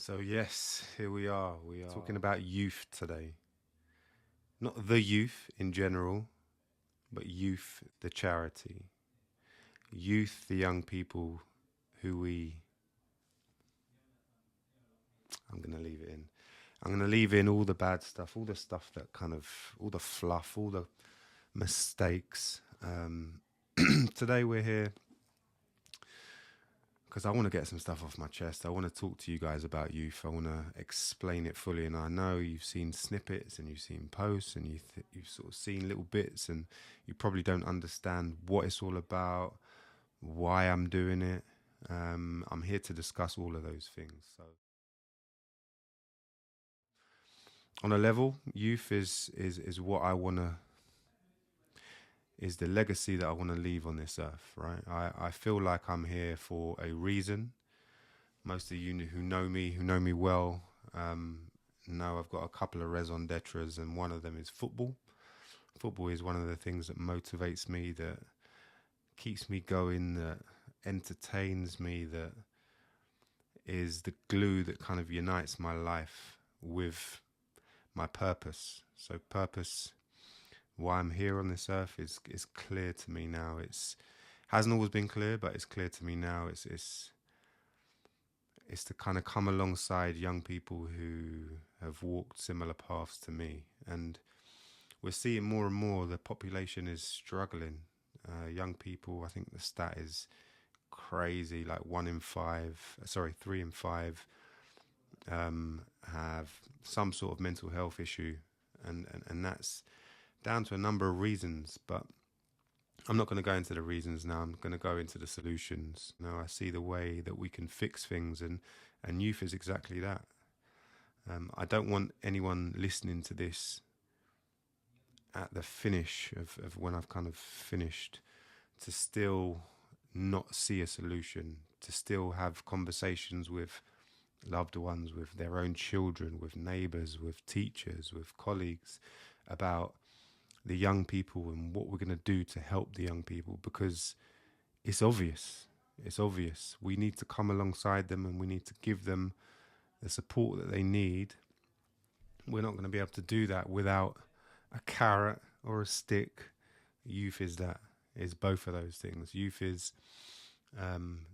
So yes, here we are. We are talking about youth today. Not the youth in general, but youth, the charity. Youth, the young people who I'm going to leave it in. I'm going to leave in all the bad stuff, all the stuff that all the fluff, all the mistakes. Today we're here because I want to get some stuff off my chest. I want to talk to you guys about youth. I want to explain it fully. And I know you've seen snippets and you've seen posts and you've sort of seen little bits, and you probably don't understand what it's all about, why I'm doing it. I'm here to discuss all of those things. So, on a level, youth is what I want to is the legacy that I want to leave on this earth, right? I feel like I'm here for a reason. Most of you who know me well, know I've got a couple of raison d'etres, and one of them is football. Football is one of the things that motivates me, that keeps me going, that entertains me, that is the glue that kind of unites my life with my purpose. So purpose, why I'm here on this earth, is clear to me now. It's hasn't always been clear, but it's clear to me now. It's to kind of come alongside young people who have walked similar paths to me. And we're seeing more and more the population is struggling. Young people, I think the stat is crazy, like 3 in 5 have some sort of mental health issue. And that's down to a number of reasons, but I'm not going to go into the reasons now. I'm going to go into the solutions. Now I see the way that we can fix things, and youth is exactly that. I don't want anyone listening to this at the finish of when I've kind of finished to still not see a solution, to still have conversations with loved ones, with their own children, with neighbours, with teachers, with colleagues about the young people and what we're going to do to help the young people, because it's obvious. It's obvious. We need to come alongside them and we need to give them the support that they need. We're not going to be able to do that without a carrot or a stick. Youth is that, is both of those things. Youth is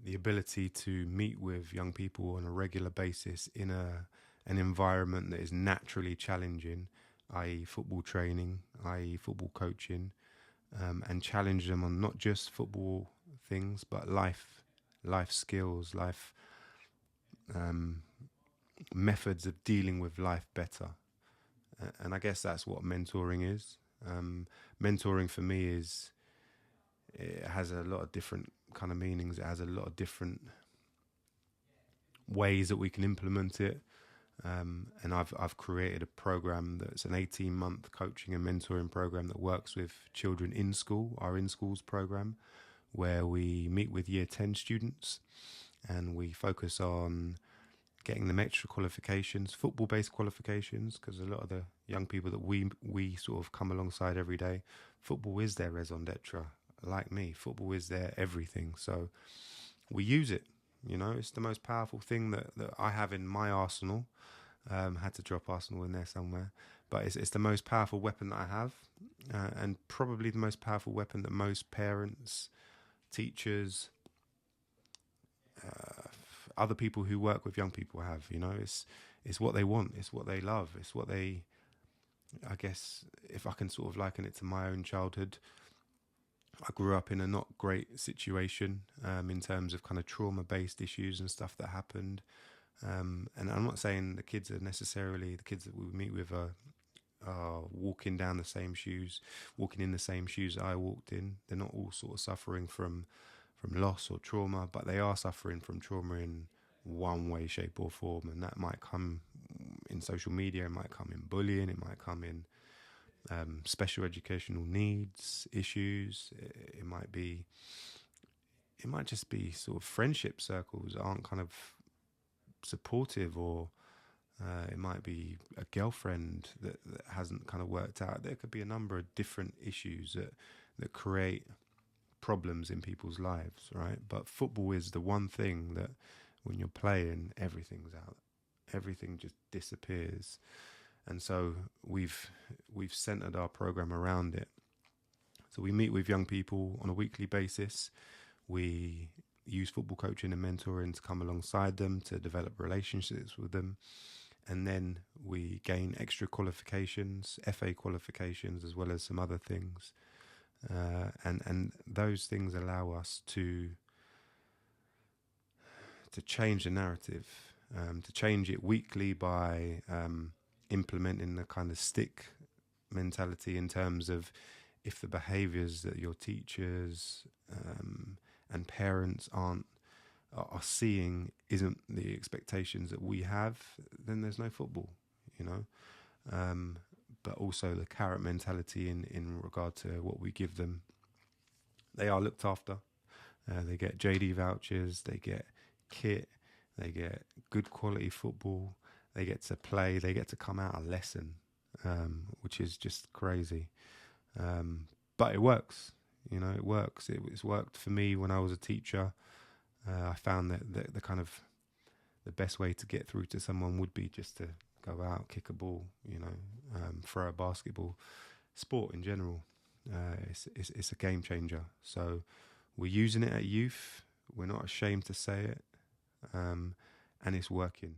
the ability to meet with young people on a regular basis in an environment that is naturally challenging, i.e. football training, i.e. football coaching, and challenge them on not just football things, but life skills, life methods of dealing with life better. And I guess that's what mentoring is. Mentoring for me it has a lot of different kind of meanings. It has a lot of different ways that we can implement it. And I've created a program that's an 18-month coaching and mentoring program that works with children in school, our in schools program, where we meet with year 10 students and we focus on getting them extra qualifications, football-based qualifications, because a lot of the young people that we sort of come alongside every day, football is their raison d'etre. Like me, football is their everything. So we use it. You know, it's the most powerful thing that I have in my arsenal. Had to drop Arsenal in there somewhere, but it's the most powerful weapon that I have, and probably the most powerful weapon that most parents, teachers, other people who work with young people have. You know, it's what they want, it's what they love, it's what they. I guess if I can sort of liken it to my own childhood, I grew up in a not great situation in terms of kind of trauma-based issues and stuff that happened. And I'm not saying the kids that we meet with are walking in the same shoes I walked in. They're not all sort of suffering from loss or trauma, but they are suffering from trauma in one way, shape, or form. And that might come in social media, it might come in bullying, it might come in special educational needs issues. It might just be sort of friendship circles that aren't kind of supportive, or it might be a girlfriend that hasn't kind of worked out. There could be a number of different issues that create problems in people's lives, right? But football is the one thing that when you're playing, everything's out. everything just disappears. And so we've centered our program around it. So we meet with young people on a weekly basis. We use football coaching and mentoring to come alongside them, to develop relationships with them. And then we gain extra qualifications, FA qualifications, as well as some other things. And those things allow us to change the narrative, to change it weekly by implementing the kind of stick mentality, in terms of if the behaviours that your teachers and parents are seeing isn't the expectations that we have, then there's no football, you know. But also the carrot mentality in regard to what we give them. They are looked after. They get JD vouchers, they get kit, they get good quality football, they get to play, they get to come out a lesson, which is just crazy. But it works, you know, it works. It's worked for me when I was a teacher. I found that the kind of the best way to get through to someone would be just to go out, kick a ball, you know, throw a basketball. Sport in general, it's a game changer. So we're using it at youth. We're not ashamed to say it, and it's working.